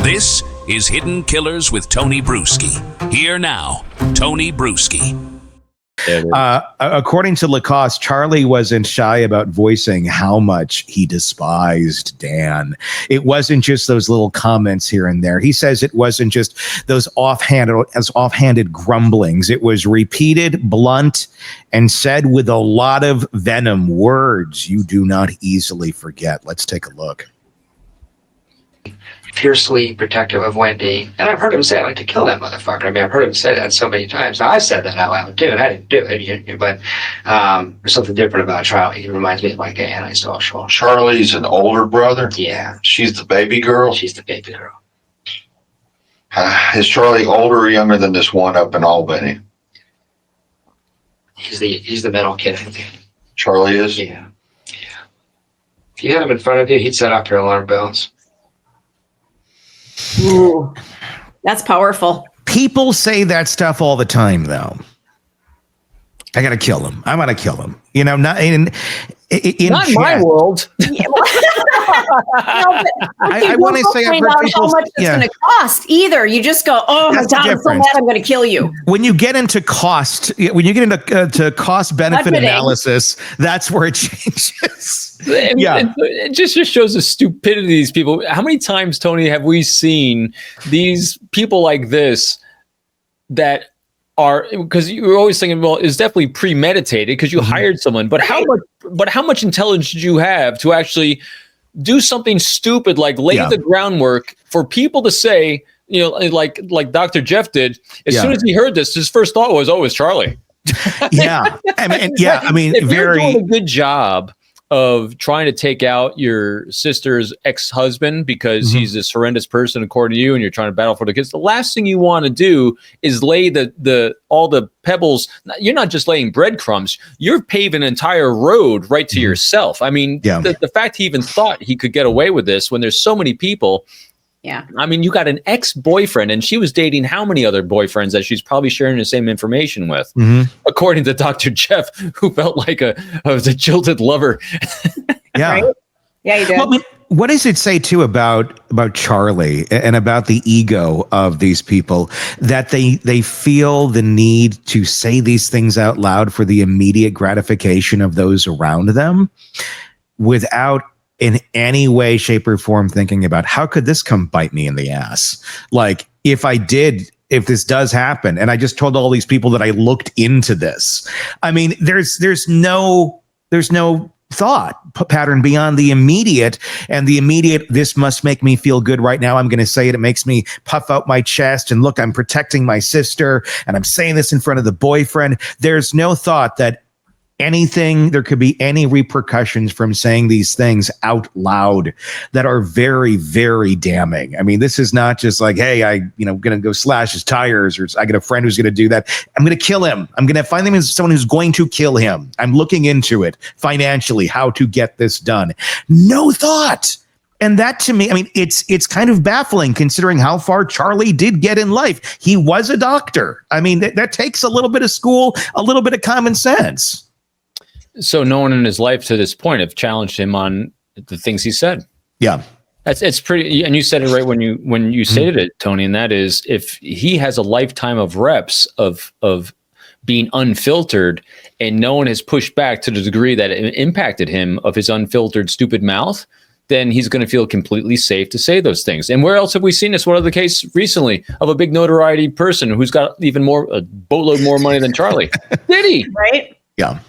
This is Hidden Killers with Tony Brueski. Here now, Tony Brueski. According to Lacasse, Charlie wasn't shy about voicing how much he despised Dan. It wasn't just those little comments here and there. He says it wasn't just those offhanded grumblings. It was repeated, blunt, and said with a lot of venom, words you do not easily forget. Let's take a look. Fiercely protective of Wendy, and I've heard him say, "I'd like to kill that motherfucker." I mean, I've heard him say that so many times. Now, I've said that out loud too, and I didn't do it. But there's something different about Charlie. He reminds me of like an antisocial. Charlie's an older brother. Yeah, she's the baby girl. She's the baby girl. Is Charlie older or younger than this one up in Albany? He's the middle kid, I think. Charlie is. Yeah. If you had him in front of you, he'd set off your alarm bells. Ooh, that's powerful. People say that stuff all the time, though. I gotta kill him. I'm gonna kill him. You know, not in my world. I want to say I've heard how much it's going to cost either. You just go, "Oh my God, I'm so mad, I'm going to kill you." When you get into cost, to cost benefit analysis, that's where it changes. It just shows the stupidity of these people. How many times, Tony, have we seen these people like this that are, because you're always thinking, well, it's definitely premeditated because you hired someone, but how much intelligence did you have to actually do something stupid like lay the groundwork for people to say, you know, like Dr. Jeff did. As soon as he heard this, his first thought was, "Oh, it's Charlie." I mean, if you're doing a good job of trying to take out your sister's ex-husband because he's this horrendous person according to you, and you're trying to battle for the kids, the last thing you want to do is lay all the pebbles. You're not just laying breadcrumbs, you're paving an entire road right to yourself. I mean, the fact he even thought he could get away with this when there's so many people. Yeah. I mean, you got an ex-boyfriend, and she was dating how many other boyfriends that she's probably sharing the same information with, according to Dr. Jeff, who felt like a jilted lover. Yeah. Right? Yeah, he did. Well, what does it say too about Charlie and about the ego of these people, that they feel the need to say these things out loud for the immediate gratification of those around them without in any way, shape, or form thinking about how could this come bite me in the ass? Like, if this does happen, and I just told all these people that I looked into this. I mean, there's no thought pattern beyond the immediate, and the immediate, this must make me feel good right now. I'm going to say it. It makes me puff out my chest, and look, I'm protecting my sister, and I'm saying this in front of the boyfriend. There's no thought that there could be any repercussions from saying these things out loud that are very, very damning. I mean, this is not just like, hey, going to go slash his tires, or I got a friend who's going to do that. I'm going to kill him. I'm going to find him as someone who's going to kill him. I'm looking into it financially, how to get this done. No thought. And that, to me, I mean, it's kind of baffling considering how far Charlie did get in life. He was a doctor. I mean, that takes a little bit of school, a little bit of common sense. So no one in his life to this point have challenged him on the things he said. Yeah. It's pretty, and you said it right when you stated it, Tony, and that is, if he has a lifetime of reps of being unfiltered, and no one has pushed back to the degree that it impacted him of his unfiltered, stupid mouth, then he's going to feel completely safe to say those things. And where else have we seen this? What other case recently of a big notoriety person who's got even a boatload more money than Charlie? Did he? Right? Yeah.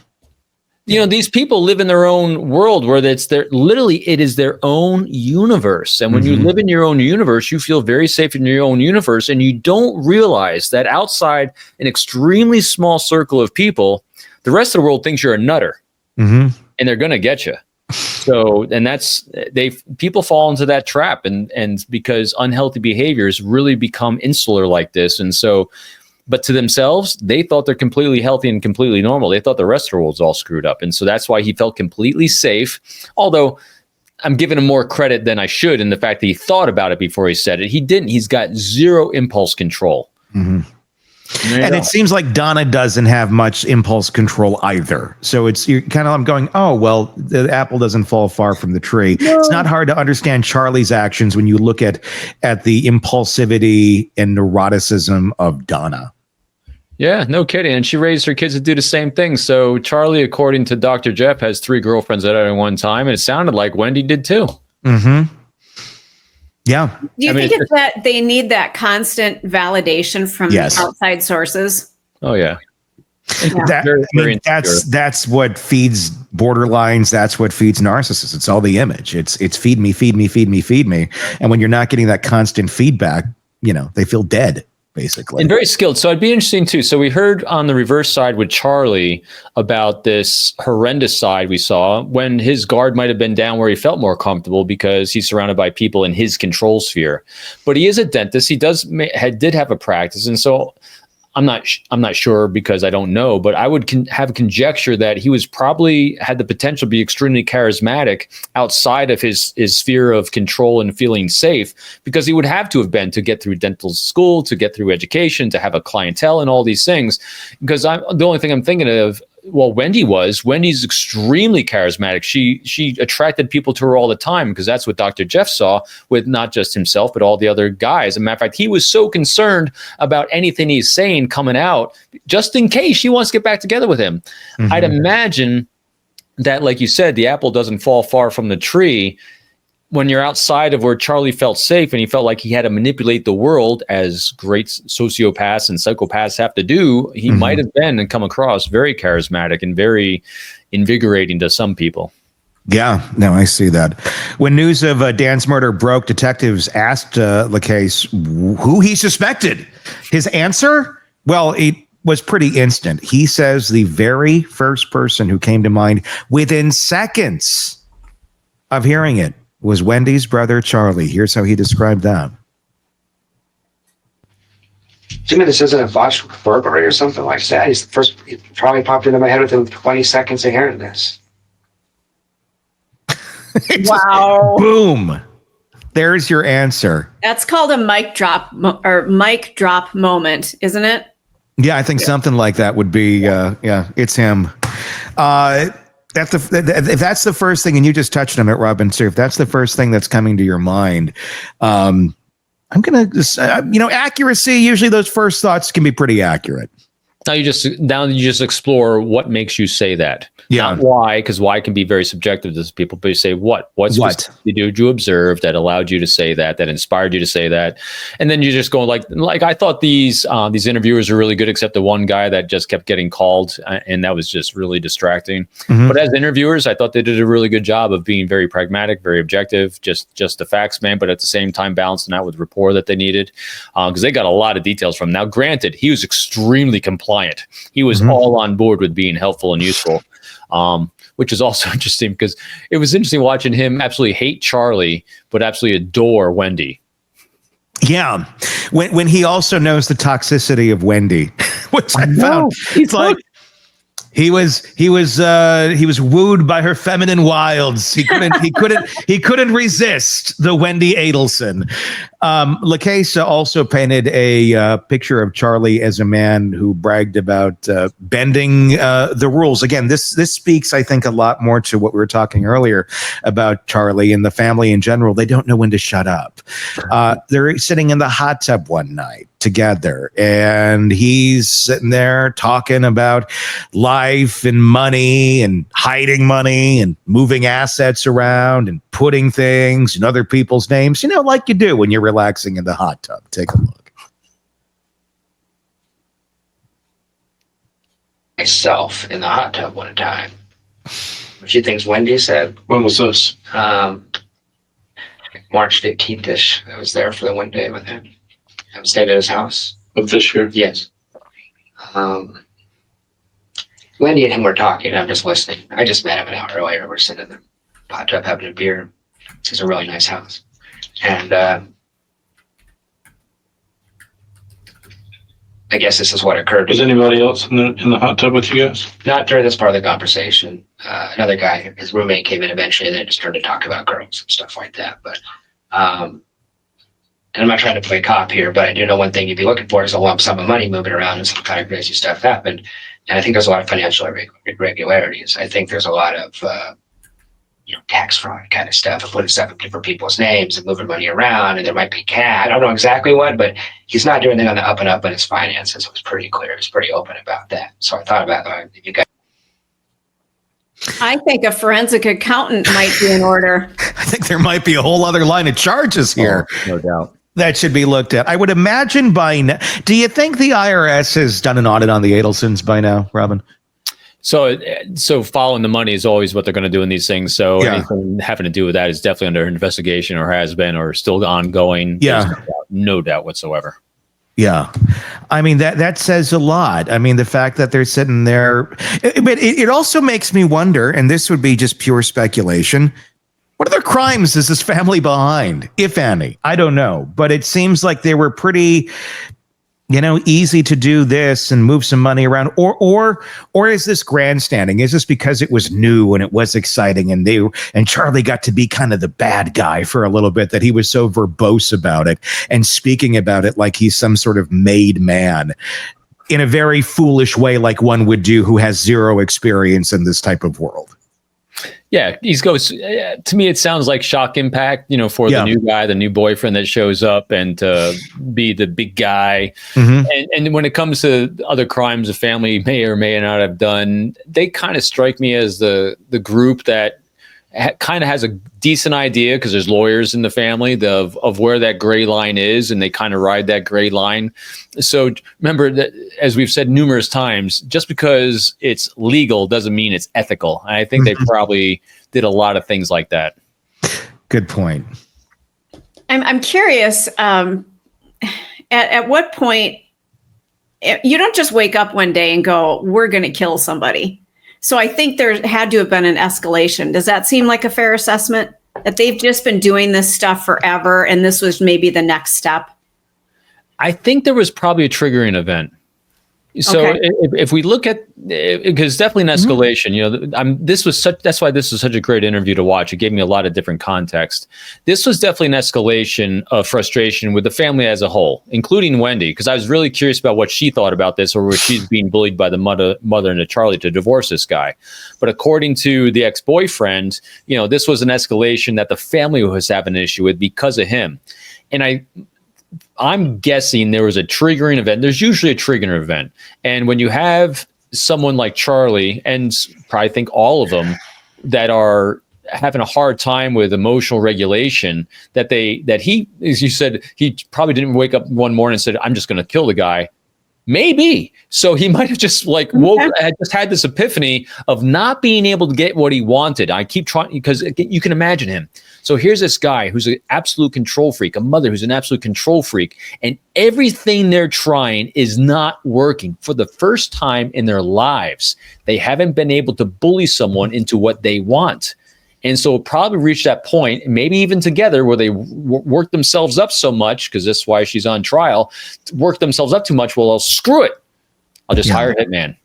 You know, these people live in their own world where it is their own universe. And when you live in your own universe, you feel very safe in your own universe. And you don't realize that outside an extremely small circle of people, the rest of the world thinks you're a nutter and they're going to get you. So, and people fall into that trap, and because unhealthy behaviors really become insular like this. And so, but to themselves, they thought they're completely healthy and completely normal. They thought the rest of the world's all screwed up. And so that's why he felt completely safe. Although I'm giving him more credit than I should in the fact that he thought about it before he said it. He didn't. He's got zero impulse control. And it seems like Donna doesn't have much impulse control either. So you're kind of, I'm going, oh, well, the apple doesn't fall far from the tree. No. It's not hard to understand Charlie's actions when you look at the impulsivity and neuroticism of Donna. Yeah, no kidding. And she raised her kids to do the same thing. So Charlie, according to Dr. Jeff, has 3 girlfriends at any one time. And it sounded like Wendy did too. Mm-hmm. Yeah. Do you think it's that they need that constant validation from outside sources? Oh, yeah. That's what feeds borderlines. That's what feeds narcissists. It's all the image. It's feed me, feed me, feed me, feed me. And when you're not getting that constant feedback, they feel dead. Basically. And very skilled. So it'd be interesting too. So we heard on the reverse side with Charlie about this horrendous side we saw when his guard might have been down where he felt more comfortable because he's surrounded by people in his control sphere. But he is a dentist. He did have a practice. And so I'm not sure because I don't know, but I would have conjecture that he was probably had the potential to be extremely charismatic outside of his sphere of control and feeling safe, because he would have to have been to get through dental school, to get through education, to have a clientele and all these things. Because the only thing I'm thinking of, well, Wendy's extremely charismatic. She attracted people to her all the time because that's what Dr. Jeff saw with not just himself, but all the other guys. As a matter of fact, he was so concerned about anything he's saying coming out, just in case she wants to get back together with him. Mm-hmm. I'd imagine that, like you said, the apple doesn't fall far from the tree. When you're outside of where Charlie felt safe and he felt like he had to manipulate the world as great sociopaths and psychopaths have to do, he might have been and come across very charismatic and very invigorating to some people. Yeah, no, I see that. When news of Dan's murder broke, detectives asked Lacasse who he suspected. His answer? Well, it was pretty instant. He says the very first person who came to mind within seconds of hearing it was Wendy's brother, Charlie. Here's how he described that. Jimmy, this isn't a botched burglary or something like that. He's the first, it probably popped into my head within 20 seconds of hearing this. Wow. Boom. There's your answer. That's called a mic drop moment, isn't it? Yeah, I think something like that would be, it's him. If that's the first thing, and you just touched on it, Robin, too, if that's the first thing that's coming to your mind, I'm going to just, accuracy, usually those first thoughts can be pretty accurate. Now you just explore what makes you say that. Yeah. Not why, because why can be very subjective to people, but you say what did you observe that allowed you to say that inspired you to say that? And then you just go like I thought these interviewers were really good, except the one guy that just kept getting called, and that was just really distracting. Mm-hmm. But as interviewers, I thought they did a really good job of being very pragmatic, very objective, just the facts, man, but at the same time balancing out with rapport that they needed, because they got a lot of details from him. Now, granted, he was extremely compliant. He was all on board with being helpful and useful. Which is also interesting because it was interesting watching him absolutely hate Charlie, but absolutely adore Wendy. Yeah. When he also knows the toxicity of Wendy, which I found, it's like he was wooed by her feminine wilds. He couldn't resist the Wendy Adelson. Lacasse also painted a picture of Charlie as a man who bragged about bending the rules. Again, this speaks, I think, a lot more to what we were talking earlier about Charlie and the family in general. They don't know when to shut up. They're sitting in the hot tub one night together, and he's sitting there talking about life and money and hiding money and moving assets around and putting things in other people's names, like you do when you're relaxing in the hot tub. Take a look. Myself in the hot tub one time. She thinks Wendy said. When was this? March 15th-ish. I was there for the one day with him. I stayed at his house. Of this year? Yes. Wendy and him were talking. I'm just listening. I just met him an hour earlier. We're sitting in the hot tub having a beer. It's a really nice house. And I guess this is what occurred. Was anybody else in the hot tub with you guys? Not during this part of the conversation. Another guy, his roommate, came in eventually, and they just started to talk about girls and stuff like that. But and I'm not trying to play cop here, but I do know one thing you'd be looking for is a lump sum of money moving around and some kind of crazy stuff happened. And I think there's a lot of financial irregularities. I think there's a lot of, tax fraud kind of stuff and putting stuff in different people's names and moving money around. And there might be cash. I don't know exactly what, but he's not doing anything on the up and up in his finances. It was pretty clear. He was pretty open about that. So I thought about if you guys. I think a forensic accountant might be in order. I think there might be a whole other line of charges here. Oh, no doubt. That should be looked at. I would imagine by now. Do you think the IRS has done an audit on the Adelsons by now, Robin? So following the money is always what they're going to do in these things. So anything having to do with that is definitely under investigation or has been or still ongoing. Yeah. No doubt whatsoever. Yeah. I mean, that says a lot. I mean, the fact that they're sitting there, but it also makes me wonder, and this would be just pure speculation, what other crimes is this family behind, if any? I don't know, but it seems like they were pretty, easy to do this and move some money around, or is this grandstanding? Is this because it was new and it was exciting and Charlie got to be kind of the bad guy for a little bit, that he was so verbose about it and speaking about it like he's some sort of made man in a very foolish way, like one would do who has zero experience in this type of world? Yeah, to me, it sounds like shock impact, for the new guy, the new boyfriend that shows up and to be the big guy. Mm-hmm. And when it comes to other crimes the family may or may not have done, they kind of strike me as the group that kind of has a decent idea, because there's lawyers in the family, of where that gray line is, and they kind of ride that gray line. So remember that, as we've said numerous times, just because it's legal doesn't mean it's ethical. And I think they probably did a lot of things like that. Good point. I'm curious, at what point, you don't just wake up one day and go, we're going to kill somebody. So I think there had to have been an escalation. Does that seem like a fair assessment? That they've just been doing this stuff forever and this was maybe the next step? I think there was probably a triggering event. So if we look at, because definitely an escalation, that's why this was such a great interview to watch. It gave me a lot of different context. This was definitely an escalation of frustration with the family as a whole, including Wendy, because I was really curious about what she thought about this, or was she being bullied by the mother and Charlie to divorce this guy. But according to the ex-boyfriend, this was an escalation that the family was having an issue with because of him. And I'm guessing there was a triggering event. There's usually a triggering event. And when you have someone like Charlie, and probably think all of them, that are having a hard time with emotional regulation, that he, as you said, he probably didn't wake up one morning and said, I'm just going to kill the guy. Maybe. So he might have just had this epiphany of not being able to get what he wanted. I keep trying, because you can imagine him. So here's this guy who's an absolute control freak, a mother who's an absolute control freak, and everything they're trying is not working. For the first time in their lives, they haven't been able to bully someone into what they want. And so it probably reached that point, maybe even together, where they work themselves up so much, because that's why she's on trial, work themselselves up too much. Well, I'll screw it. I'll just hire a hitman.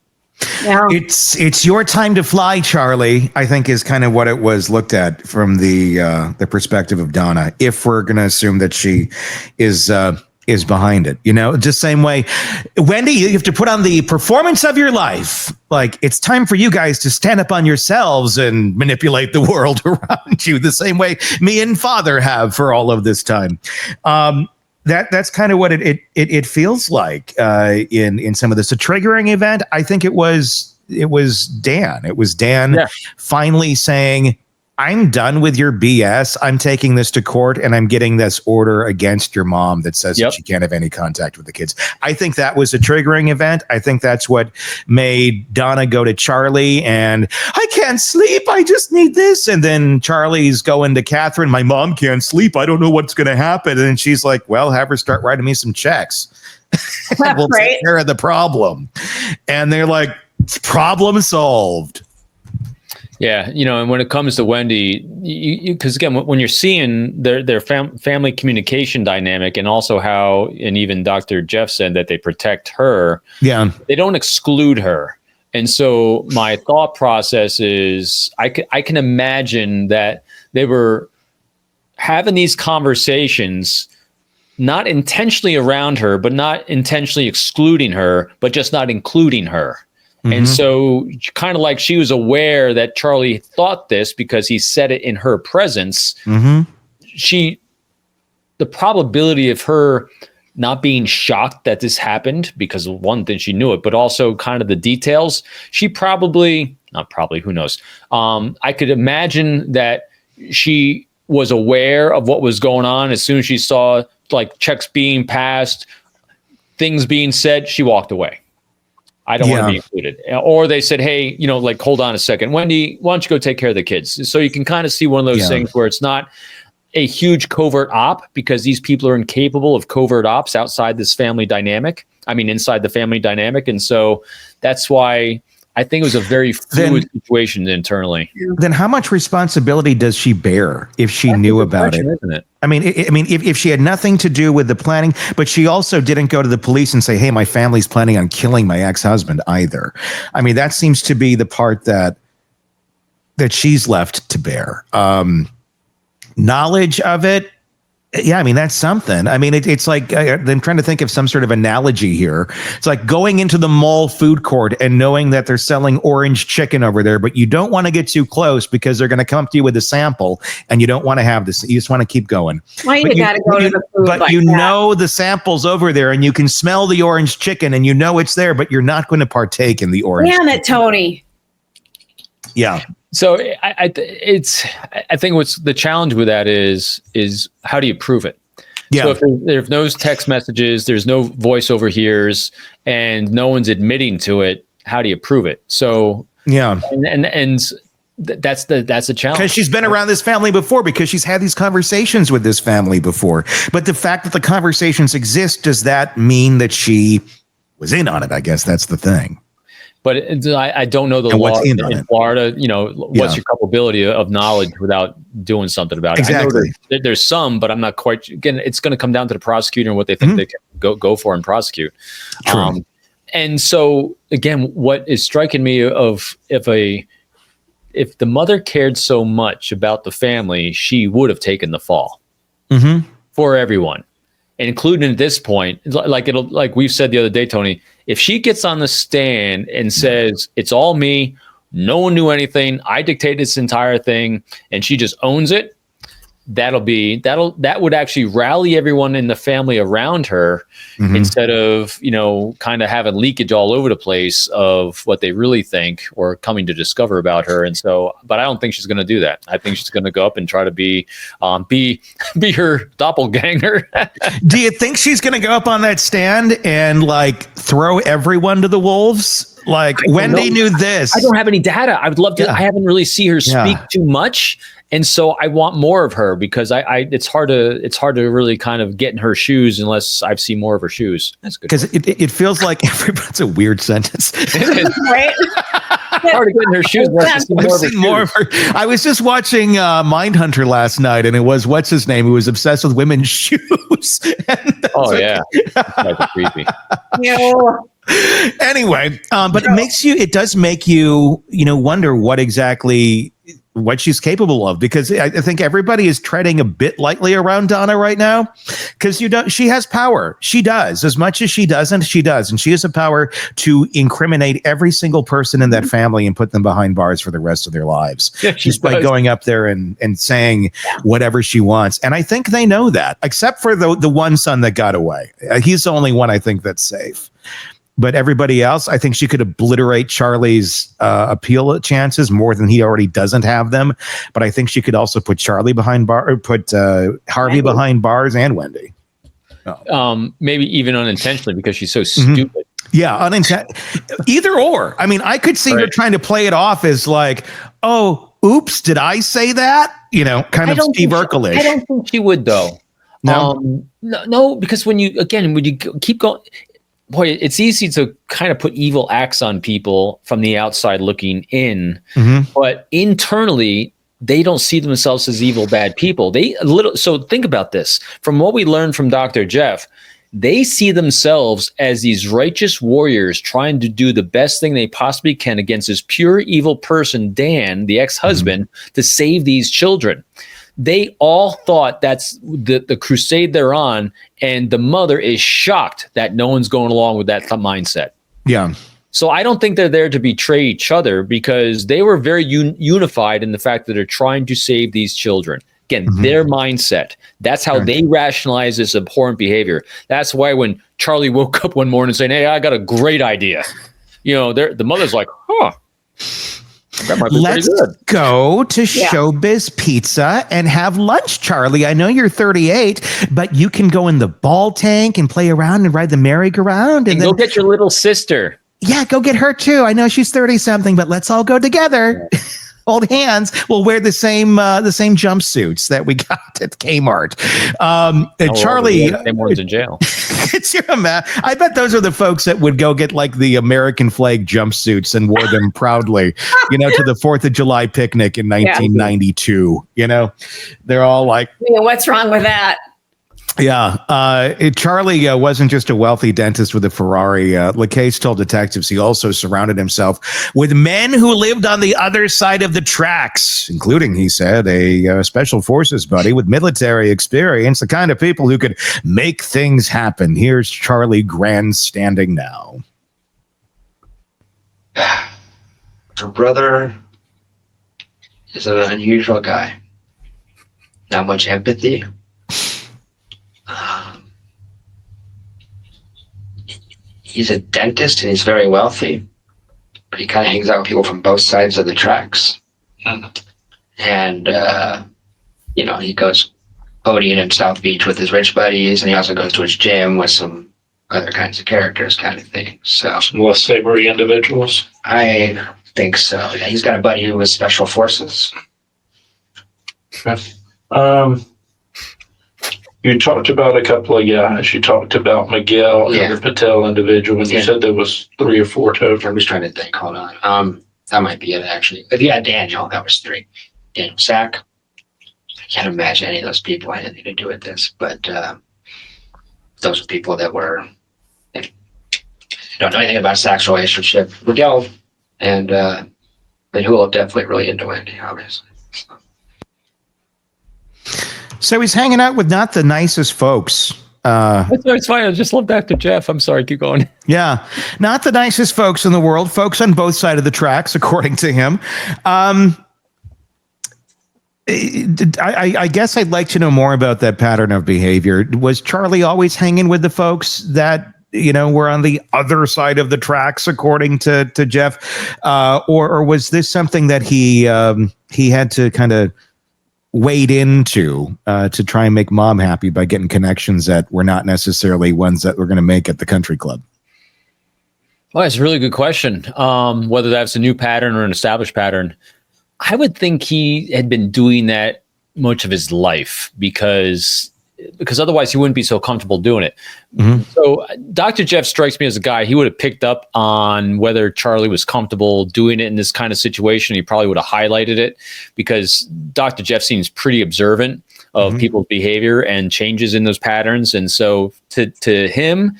Yeah. It's your time to fly, Charlie, I think is kind of what it was looked at from the perspective of Donna, if we're going to assume that she is behind it, just same way. Wendy, you have to put on the performance of your life. Like, it's time for you guys to stand up on yourselves and manipulate the world around you the same way me and Father have for all of this time. That's kind of what it feels like in some of this. A triggering event, I think it was Dan. It was Dan finally saying, I'm done with your BS. I'm taking this to court, and I'm getting this order against your mom that says that she can't have any contact with the kids. I think that was a triggering event. I think that's what made Donna go to Charlie and, I can't sleep. I just need this. And then Charlie's going to Catherine. My mom can't sleep. I don't know what's going to happen. And she's like, well, have her start writing me some checks. We'll take care of the problem. And they're like, problem solved. Yeah, and when it comes to Wendy, because again, when you're seeing their family communication dynamic, and also how, and even Dr. Jeff said that they protect her, they don't exclude her. And so my thought process is, I can imagine that they were having these conversations not intentionally around her, but not intentionally excluding her, but just not including her. And so kind of like she was aware that Charlie thought this because he said it in her presence. The probability of her not being shocked that this happened, because one thing, she knew it, but also kind of the details, she probably, not probably, who knows? I could imagine that she was aware of what was going on. As soon as she saw like checks being passed, things being said, she walked away. I don't want to be included. Or they said, hey, like, hold on a second, Wendy, why don't you go take care of the kids? So you can kind of see one of those things where it's not a huge covert op, because these people are incapable of covert ops outside this family dynamic. I mean, inside the family dynamic. And so that's why I think it was a very fluid situation internally. Then how much responsibility does she bear if she knew about it? Isn't it? I mean, if she had nothing to do with the planning, but she also didn't go to the police and say, hey, my family's planning on killing my ex-husband either. I mean, that seems to be the part that she's left to bear. Knowledge of it. Yeah, I mean, that's something. I mean, it's like, I'm trying to think of some sort of analogy here. It's like going into the mall food court and knowing that they're selling orange chicken over there, but you don't want to get too close because they're going to come up to you with a sample and you don't want to have this. You just want to keep going. Why you got to go to the food But you know the sample's over there and you can smell the orange chicken and you know it's there, but you're not going to partake in the orange chicken. Damn it, Tony. Yeah. So I think what's the challenge with that is how do you prove it? Yeah. So if there's no text messages, there's no voice overhears, and no one's admitting to it, how do you prove it? So yeah, and that's the challenge. Because she's been around this family before, because she's had these conversations with this family before. But the fact that the conversations exist, does that mean that she was in on it? I guess that's the thing. But I don't know the law in Florida. What's your culpability of knowledge without doing something about it? Exactly. I know there's some, but I'm not quite. Again, it's going to come down to the prosecutor and what they think they can go for and prosecute. True. And so again, what is striking me of if the mother cared so much about the family, she would have taken the fall for everyone, including at this point, like we've said the other day, Tony. If she gets on the stand and says, it's all me, no one knew anything, I dictated this entire thing, and she just owns it, that would actually rally everyone in the family around her instead of, kind of having leakage all over the place of what they really think or coming to discover about her. And so, but I don't think she's going to do that. I think she's going to go up and try to be her doppelganger. Do you think she's going to go up on that stand and like throw everyone to the wolves? Like Wendy knew this. I don't have any data. I would love to. I haven't really seen her speak too much. And so I want more of her, because it's hard to really kind of get in her shoes unless I've seen more of her shoes. That's good. Because it feels like that's a weird sentence. Right? It's hard to get in her shoes. More of her. I was just watching Mindhunter last night, and it was what's his name, who was obsessed with women's shoes. Yeah, that's creepy. Anyway, but it does make you wonder what she's capable of, because I think everybody is treading a bit lightly around Donna right now, because she has power. She does. As much as she doesn't, she does. And she has the power to incriminate every single person in that family and put them behind bars for the rest of their lives. Just by going up there and saying whatever she wants. And I think they know that, except for the one son that got away. He's the only one I think that's safe. But everybody else, I think she could obliterate Charlie's appeal chances more than he already doesn't have them. But I think she could also put Charlie behind Harvey behind bars, and Wendy. Maybe even unintentionally, because she's so stupid. Yeah, either or. I mean, I could see her trying to play it off as like, oh, oops, did I say that? Kind of Steve Urkel-ish. I don't think she would, though. No, because when you keep going. Boy, it's easy to kind of put evil acts on people from the outside looking in, but internally, they don't see themselves as evil, bad people. So think about this. From what we learned from Dr. Jeff, they see themselves as these righteous warriors trying to do the best thing they possibly can against this pure evil person, Dan, the ex-husband, to save these children. They all thought that's the crusade they're on, and the mother is shocked that no one's going along with that mindset. Yeah. So I don't think they're there to betray each other, because they were very unified in the fact that they're trying to save these children. Again, their mindset. That's how they rationalize this abhorrent behavior. That's why when Charlie woke up one morning saying, "Hey, I got a great idea," the mother's like, "Huh. That might be Let's pretty good. go to Showbiz Pizza and have lunch, Charlie. I know you're 38, but you can go in the ball tank and play around and ride the merry-go-round. And then go get your little sister. Yeah, go get her too. I know she's 30-something, but let's all go together. Hold hands. We'll wear the same jumpsuits that we got at Kmart. Charlie, same ones in jail. I bet those are the folks that would go get like the American flag jumpsuits and wore them proudly, to the 4th of July picnic in 1992. They're all like, what's wrong with that? Yeah. Charlie wasn't just a wealthy dentist with a Ferrari. Lacasse told detectives he also surrounded himself with men who lived on the other side of the tracks, including, he said, a special forces buddy with military experience, the kind of people who could make things happen. Here's Charlie grandstanding now. Her brother is an unusual guy. Not much empathy. He's a dentist and he's very wealthy, but he kind of hangs out with people from both sides of the tracks. And, he goes partying in South Beach with his rich buddies, and he also goes to his gym with some other kinds of characters kind of thing. So, Some less savory individuals. I think so. Yeah, he's got a buddy who was special forces. You talked about a couple of guys. You talked about Miguel and the Patel individual, and you said there was 3 or 4 total. I was trying to think. Hold on. That might be it, actually. But yeah, Daniel. That was 3. Daniel Sack. I can't imagine any of those people had anything to do with this, but those are people that were. I don't know anything about Sack's relationship. Miguel and Hula definitely really into Wendy, obviously. So he's hanging out with not the nicest folks. It's fine. I just love Dr. Jeff. I'm sorry. Keep going. Yeah. Not the nicest folks in the world. Folks on both sides of the tracks, according to him. I guess I'd like to know more about that pattern of behavior. Was Charlie always hanging with the folks that, were on the other side of the tracks, according to Jeff? Or was this something that he had to kind of wade into to try and make mom happy by getting connections that were not necessarily ones that we're going to make at the country club? Well, that's a really good question. Whether that's a new pattern or an established pattern, I would think he had been doing that much of his life because otherwise he wouldn't be so comfortable doing it. So Dr. Jeff strikes me as a guy, he would have picked up on whether Charlie was comfortable doing it in this kind of situation. He probably would have highlighted it, because Dr. Jeff seems pretty observant of people's behavior and changes in those patterns. And so to him,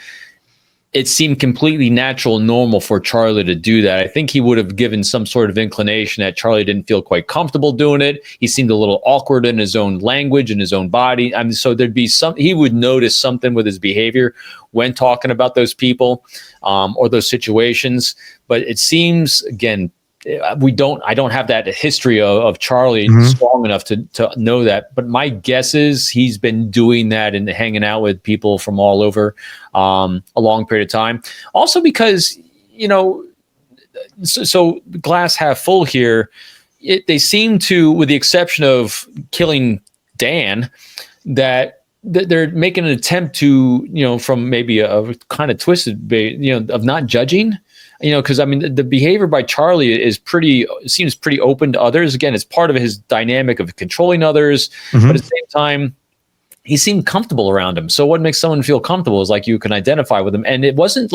it seemed completely natural and normal for Charlie to do that. I think he would have given some sort of inclination that Charlie didn't feel quite comfortable doing it. He seemed a little awkward in his own language and his own body. I mean, so there'd be he would notice something with his behavior when talking about those people or those situations. But it seems, again, I don't have that history of Charlie strong enough to know that, but my guess is he's been doing that and hanging out with people from all over a long period of time. Also because, so glass half full here, they seem to, with the exception of killing Dan, that they're making an attempt to, from maybe a kind of twisted, of not judging. Because I mean, the behavior by Charlie seems pretty open to others. Again, it's part of his dynamic of controlling others, but at the same time, he seemed comfortable around him. So what makes someone feel comfortable is like you can identify with them. And it wasn't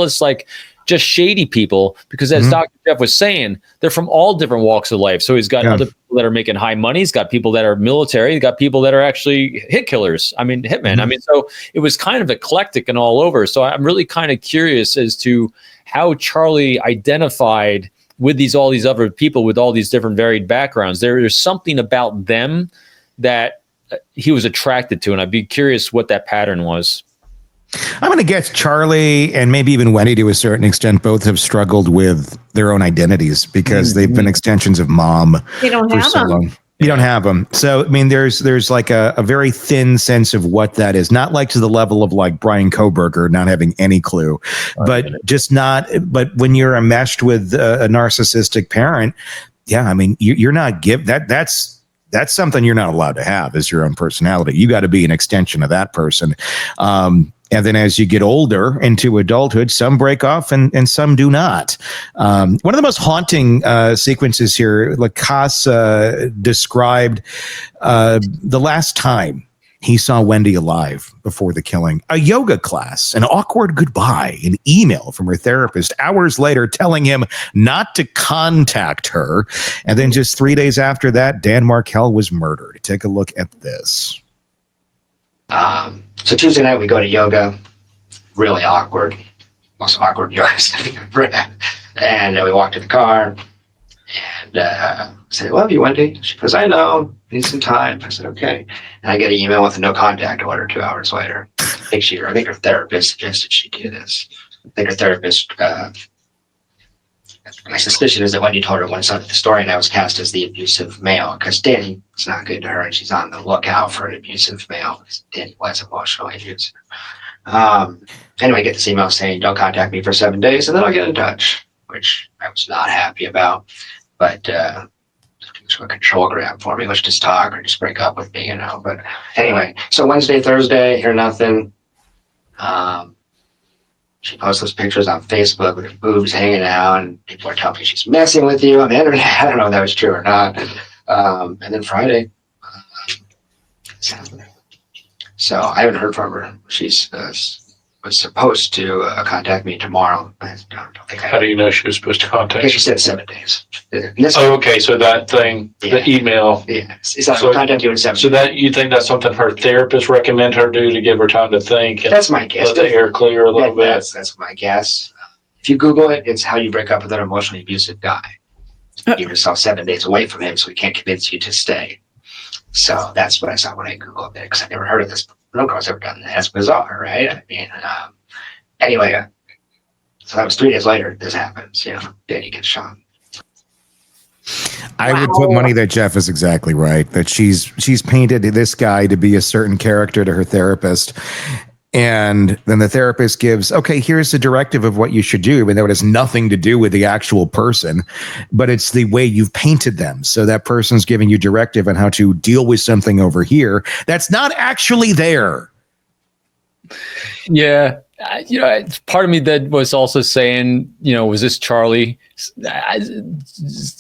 just shady people, because as Dr. Jeff was saying, they're from all different walks of life. So he's got other people that are making high money. He's got people that are military. He's got people that are actually hit killers. I mean, hitmen. I mean, so it was kind of eclectic and all over. So I'm really kind of curious as to how Charlie identified with all these other people with all these different varied backgrounds. There's something about them that he was attracted to, and I'd be curious what that pattern was. I'm going to guess Charlie and maybe even Wendy to a certain extent both have struggled with their own identities because they've been extensions of mom. They don't have them. Long. You don't have them. So, I mean, there's like a very thin sense of what that is. Not like to the level of like Brian Koberger not having any clue, but but when you're enmeshed with a narcissistic parent, yeah, I mean, you're not that's something you're not allowed to have as your own personality. You got to be an extension of that person. And then as you get older into adulthood, some break off and some do not. One of the most haunting sequences here, Lacasse described the last time he saw Wendy alive before the killing. A yoga class, an awkward goodbye, an email from her therapist hours later telling him not to contact her. And then just 3 days after that, Dan Markel was murdered. Take a look at this. So Tuesday night we go to yoga, really awkward, most awkward yoga I've ever had. And we walk to the car and I said, "Love you, Wendy." She goes, "I know, need some time." I said, "Okay." And I get an email with a no contact order 2 hours later. I think her therapist suggested she do this. I think her therapist, my suspicion is that Wendy told her one side of the story and I was cast as the abusive male because Danny is not good to her and she's on the lookout for an abusive male. Danny was emotionally abusive. Anyway, I get this email saying, "Don't contact me for 7 days and then I'll get in touch," which I was not happy about. But it was a control grab for me. Let's just talk or just break up with me, But anyway, so Wednesday, Thursday, hear nothing. She posts those pictures on Facebook with her boobs hanging out, and people are telling me she's messing with you on the internet. I don't know if that was true or not. And then Friday, it's happening. So I haven't heard from her. She's was supposed to contact me tomorrow. I don't think How do you know she was supposed to contact because you? she said 7 days. Okay. So that thing, the email. Yeah, it's like, "I'll contact you in 7 days." So that you think that's something her therapist recommend her do to give her time to think? And that's my guess. Let the air clear a little bit. That's my guess. If you Google it, it's how you break up with an emotionally abusive guy. Give yourself 7 days away from him so he can't convince you to stay. So that's what I saw when I Googled it because I never heard of this. No girl's ever done that. That's bizarre, right? I mean, anyway, so that was 3 days later. This happens. Danny gets shot. I would put money that Jeff is exactly right. That she's painted this guy to be a certain character to her therapist. And then the therapist gives, okay, here's the directive of what you should do, even though it has nothing to do with the actual person, but it's the way you've painted them. So that person's giving you directive on how to deal with something over here that's not actually there. Yeah. Part of me that was also saying, was this Charlie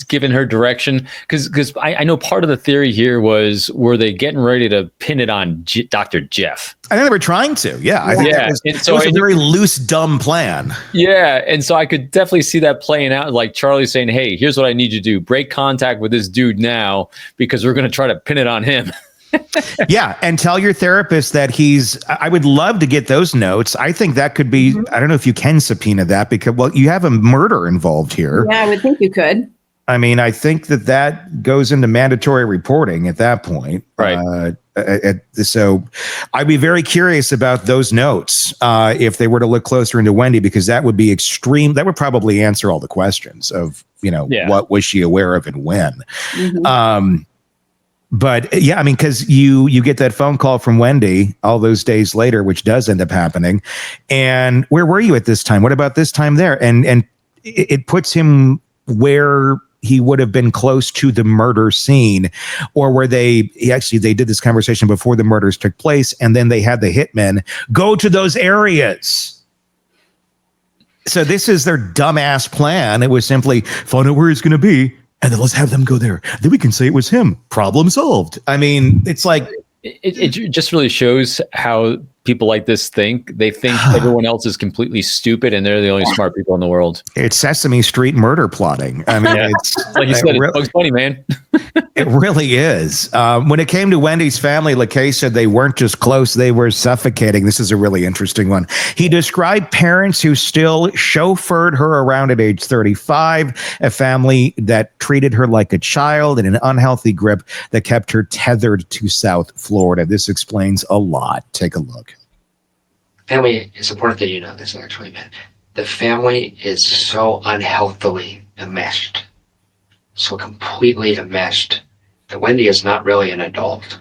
giving her direction? Because I know part of the theory here were they getting ready to pin it on Dr. Jeff? I think they were trying to. Yeah. I think it was a very loose, dumb plan. Yeah. And so I could definitely see that playing out, like Charlie saying, "Hey, here's what I need you to do. Break contact with this dude now because we're going to try to pin it on him." Yeah, and tell your therapist that I would love to get those notes. I think that could be, I don't know if you can subpoena that because, you have a murder involved here. Yeah, I would think you could. I mean, I think that goes into mandatory reporting at that point. Right. So I'd be very curious about those notes if they were to look closer into Wendy, because that would be extreme. That would probably answer all the questions of, what was she aware of and when. Mm-hmm. But yeah, I mean, because you get that phone call from Wendy all those days later, which does end up happening. And where were you at this time? What about this time there? And it puts him where he would have been close to the murder scene, or where they did this conversation before the murders took place, and then they had the hitmen go to those areas. So this is their dumbass plan. It was simply find out where he's going to be, and then let's have them go there. Then we can say it was him. Problem solved. I mean, it's like it just really shows how people like this think. They think everyone else is completely stupid and they're the only smart people in the world. It's Sesame Street murder plotting. I mean, it's like you said, it's Bugs Bunny, man. It really is. When it came to Wendy's family, Lacasse said they weren't just close, they were suffocating. This is a really interesting one. He described parents who still chauffeured her around at age 35, a family that treated her like a child, and an unhealthy grip that kept her tethered to South Florida. This explains a lot. Take a look. Family, it's important that you know this, actually, man. The family is so unhealthily enmeshed, so completely enmeshed, that Wendy is not really an adult.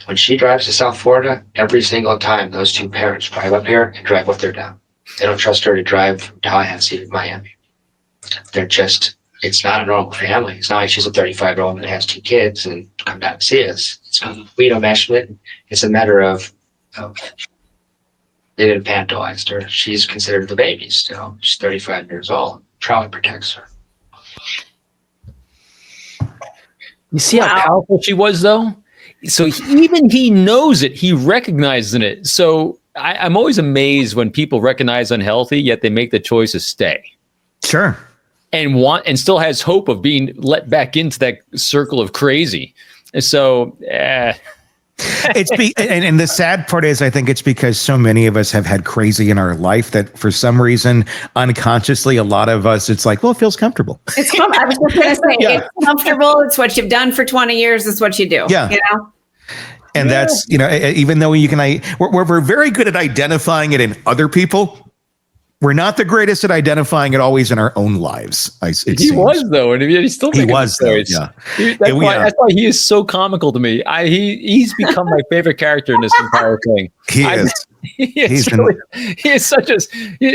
When she drives to South Florida, every single time those two parents drive up here and drive with her down. They don't trust her to drive from Tallahassee to Miami. They're just, it's not a normal family. It's not like she's a 35-year-old that has 2 kids and come down to see us. It's complete enmeshment. It's a matter of they didn't infantilize her. She's considered the baby still. She's 35 years old. Charlie protects her. You see how powerful she was, though? So even he knows it. He recognizes it. So I'm always amazed when people recognize unhealthy, yet they make the choice to stay. Sure. And still has hope of being let back into that circle of crazy. And so, and the sad part is, I think it's because so many of us have had crazy in our life that for some reason, unconsciously, a lot of us, it's like, well, it feels comfortable. I was just going to say, it's comfortable. It's what you've done for 20 years. It's what you do. Yeah. You know? And that's, even though we're very good at identifying it in other people, we're not the greatest at identifying it always in our own lives. He was, though, and he still was, though. Yeah. That's why he is so comical to me. He's become my favorite character in this entire thing. He is. He is such a.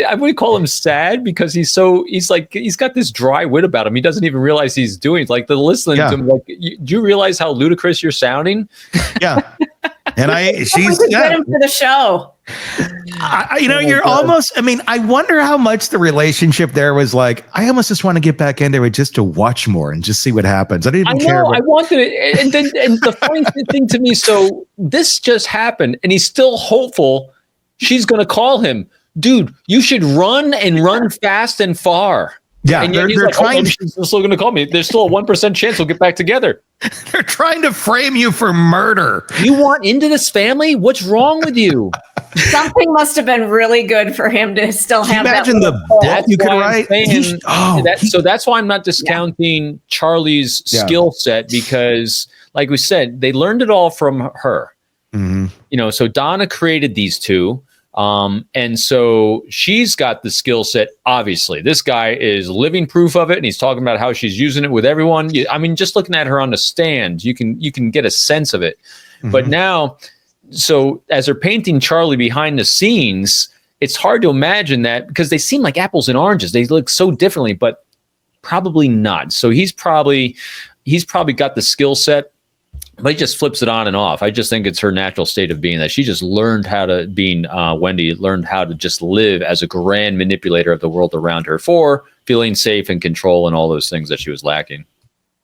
I would call him sad because he's got this dry wit about him. He doesn't even realize he's doing. Like the listening to him, like, do you realize how ludicrous you're sounding? Yeah. And she's good for the show. You're almost, I wonder how much the relationship there was like, I almost just want to get back into it just to watch more and just see what happens. I didn't even care. I wanted it. And the funny thing to me, so this just happened and he's still hopeful she's going to call him. Dude, you should run fast and far. Yeah, and they're like, trying. She's still going to call me. There's still a 1% chance we'll get back together. They're trying to frame you for murder. You want into this family? What's wrong with you? Something must have been really good for him to still have that. Imagine the book you could write. So that's why I'm not discounting Charlie's skill set, because, like we said, they learned it all from her. Mm-hmm. So Donna created these two. And so she's got the skill set. Obviously, this guy is living proof of it, and he's talking about how she's using it with everyone. Just looking at her on the stand, you can get a sense of it. Mm-hmm. But now, so as they're painting Charlie behind the scenes, it's hard to imagine that, because they seem like apples and oranges. They look so differently, but probably not. So he's probably got the skill set. But he just flips it on and off. I just think it's her natural state of being, that she just learned how to, Wendy learned how to just live as a grand manipulator of the world around her for feeling safe and control and all those things that she was lacking.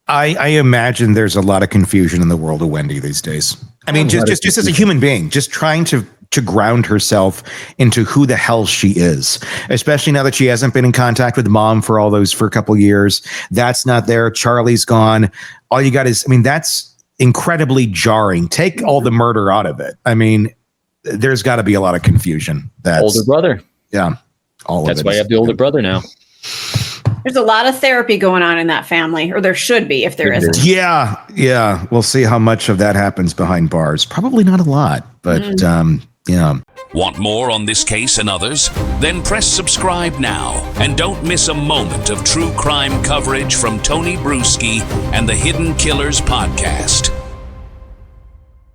I imagine there's a lot of confusion in the world of Wendy these days. Just as a human being, just trying to ground herself into who the hell she is, especially now that she hasn't been in contact with mom for a couple years. That's not there. Charlie's gone. All you got is, that's incredibly jarring. Take all the murder out of it. There's got to be a lot of confusion. Older brother. Yeah. That's why you have the older brother now. There's a lot of therapy going on in that family, or there should be if there isn't. Yeah. Yeah. We'll see how much of that happens behind bars. Probably not a lot, but yeah. Want more on this case and others? Then press subscribe now and don't miss a moment of true crime coverage from Tony Brueski and the Hidden Killers podcast.